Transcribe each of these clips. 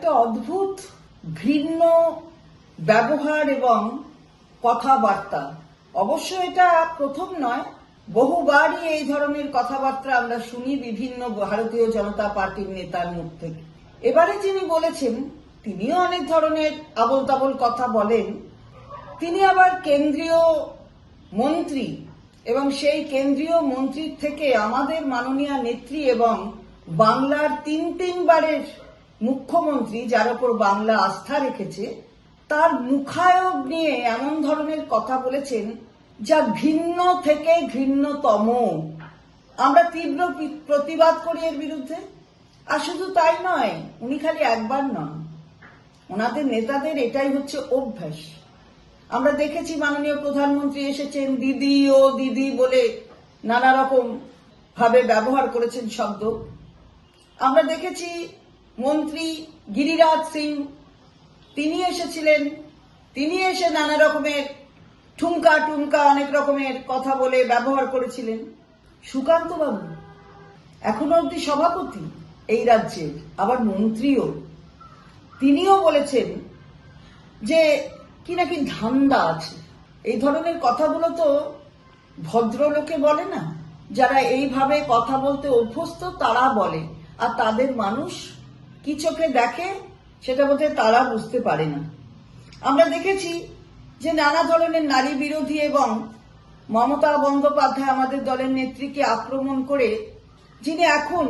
একটা অদ্ভুত ঘৃণ্য ব্যবহার এবং কথাবার্তা। অবশ্য এটা প্রথম নয়, বহুবারই এই ধরনের কথাবার্তা আমরা শুনি বিভিন্ন ভারতীয় জনতা পার্টির নেতার মুখ থেকে। এবারে যিনি বলেছেন তিনিও অনেক ধরনের আবোল তাবোল কথা বলেন। তিনি আবার কেন্দ্রীয় মন্ত্রী এবং সেই কেন্দ্রীয় মন্ত্রীর থেকে আমাদের মাননীয় নেত্রী এবং বাংলার তিনবারের মুখ্যমন্ত্রী, যার উপর বাংলা আস্থা রেখেছে, তার মুখায়ব নিয়ে এমন ধরনের কথা বলেছেন যা ঘৃণ্য থেকে ঘৃণ্যতম। আমরা তীব্র প্রতিবাদ করি এর বিরুদ্ধে। আর শুধু তাই নয়, উনি খালি একবার নন, ওনাদের নেতাদের এটাই হচ্ছে অভ্যাস। আমরা দেখেছি মাননীয় প্রধানমন্ত্রী এসেছেন, দিদি ও দিদি বলে নানা রকম ভাবে ব্যবহার করেছেন শব্দ। আমরা দেখেছি মন্ত্রী গিরিরাজ সিং, তিনি এসেছিলেন, তিনি এসে নানা রকমের ঠুমকা টুমকা অনেক রকমের কথা বলে ব্যবহার করেছিলেন। সুকান্ত বাবু এখনো অব্দি সভাপতি এই রাজ্যের, আবার মন্ত্রীও, তিনিও বলেছেন যে কি নাকি ধান্দা আছে। এই ধরনের কথাগুলো তো ভদ্রলোকে বলে না, যারা এইভাবে কথা বলতে অভ্যস্ত তারা বলে, আর তাদের মানুষ কি চোখে দেখে সেটা বোধহয় তারা বুঝতে পারে না। আমরা দেখেছি যে নানা ধরনের নারী বিরোধী এবং মমতা বন্দ্যোপাধ্যায় আমাদের দলের নেত্রীকে আক্রমণ করে, যিনি এখন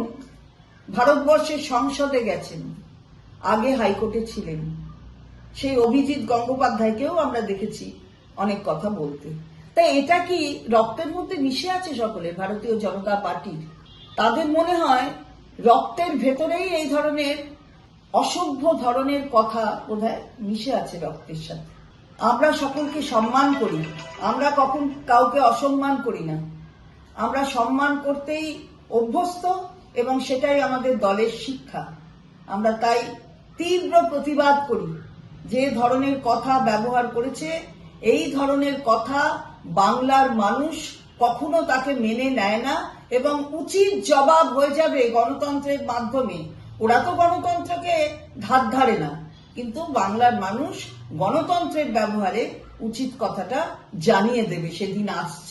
ভারতবর্ষের সংসদে গেছেন, আগে হাইকোর্টে ছিলেন, সেই অভিজিৎ গঙ্গোপাধ্যায়কেও আমরা দেখেছি অনেক কথা বলতে। তাই এটা কি রক্তের মধ্যে মিশে আছে সকলের ভারতীয় জনতা পার্টির? তাদের মনে হয় রক্তের ভেতরেই এই ধরনের অসভ্য ধরনের কথা বোধহয় মিশে আছে রক্তের সাথে। আমরা সকলকে সম্মান করি, আমরা কখন কাউকে অসম্মান করি না, আমরা সম্মান করতেই অভ্যস্ত এবং সেটাই আমাদের দলের শিক্ষা। আমরা তাই তীব্র প্রতিবাদ করি। যে ধরনের কথা ব্যবহার করেছে, এই ধরনের কথা বাংলার মানুষ কখনো তাকে মেনে নেয় না এবং উচিত জবাব হয়ে যাবে গণতন্ত্রের মাধ্যমে। ওরা তো গণতন্ত্রকে ধার ধারে না, কিন্তু বাংলার মানুষ গণতন্ত্রের ব্যবহারে উচিত কথাটা জানিয়ে দেবে, সেদিন আসছে।